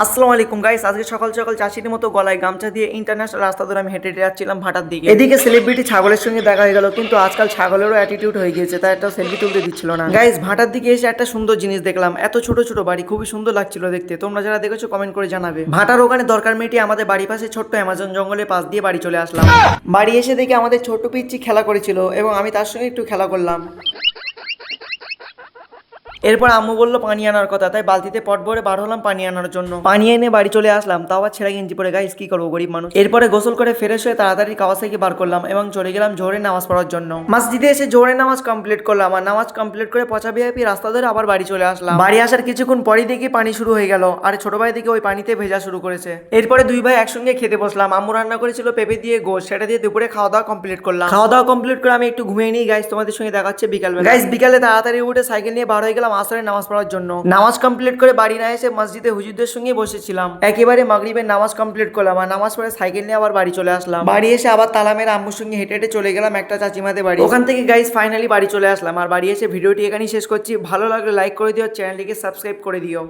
আসসালামু আলাইকুম গাইস, আজকে সকাল সকাল চাষির মতো গলায় গামছা দিয়ে ইন্টারন্যাশনাল রাস্তা ধরে আমি হেঁটে হেঁটে যাচ্ছিলাম ভাটার দিকে। এদিকে সেলিব্রিটি ছাগলের সঙ্গে দেখা হয়ে গেল, কিন্তু আজকাল ছাগলেরও অ্যাটিটিউড হয়ে গিয়েছে, তাই একটা সেলফি তুলতে দিচ্ছিল না। গাইস, ভাটার দিকে এসে একটা সুন্দর জিনিস দেখলাম, এত ছোট ছোট বাড়ি, খুবই সুন্দর লাগছিল দেখতে। তোমরা যারা দেখেছো কমেন্ট করে জানাবে। ভাটার ওখানে দরকার মেয়েটি আমাদের বাড়ির পাশে ছোট্ট অ্যামাজন জঙ্গলের পাশ দিয়ে বাড়ি চলে আসলাম। বাড়ি এসে দেখে আমাদের ছোট্ট পিচ্চি খেলা করেছিল এবং আমি তার সঙ্গে একটু খেলা করলাম। এরপর আম্মু বললো পানি আনার কথা, তাই বালতিতে পট ভরে বার হলাম পানি আনার জন্য। পানি এনে বাড়ি চলে আসলাম, তাও আবার ছেঁড়া গেঞ্জি পরে। গাইস, কি করবো, গরিব মানুষ। এরপরে গোসল করে ফ্রেশ হয়ে তাড়াতাড়ি কাওয়াসাকি বার করলাম এবং চলে গেলাম জোহরের নামাজ পড়ার জন্য। মসজিদে এসে জোহরের নামাজ কমপ্লিট করলাম, আর নামাজ কমপ্লিট করে পচা ভিআইপি রাস্তা ধরে আবার বাড়ি চলে আসলাম। বাড়ি আসার কিছুক্ষণ পরই দেখি পানি শুরু হয়ে গেল, আর ছোট ভাই দিকে ওই পানিতে ভেজা শুরু করেছে। এরপরে দুই ভাই একসঙ্গে খেতে বসলাম। আম্মু রান্না করেছিল পেঁপে দিয়ে গোশ, সেটা দিয়ে দুপুরে খাওয়া দাওয়া কমপ্লিট করলাম। খাওয়া দাওয়া কমপ্লিট করে আমি একটু ঘুমিয়ে নিই। গাইস, তোমাদের সঙ্গে দেখাচ্ছে বিকালবেলা। গাইস, বিকালে তাড়াতাড়ি উঠে সাইকেল নিয়ে বার হয়ে গেলাম আসরের নামাজ পড়ার জন্য। নামাজ কমপ্লিট করে বাড়ি না এসে মসজিদে হুজুরদের সঙ্গে বসেছিলাম। একেবারে মাগরিবের নামাজ কমপ্লিট করলাম, আর নামাজ পড়ে সাইকেল নিয়ে আবার বাড়ি চলে আসলাম। বাড়ি এসে আবার তালা মেরে আম্মুর সঙ্গে হেঁটে হেঁটে চলে গেলাম একটা চাচিমাদের বাড়ি। ওখান থেকে গাইস ফাইনালি বাড়ি চলে আসলাম, আর বাড়ি এসে ভিডিওটি এখানেই শেষ করছি। ভালো লাগলে লাইক করে দিও, চ্যানেলটিকে সাবস্ক্রাইব করে দিও।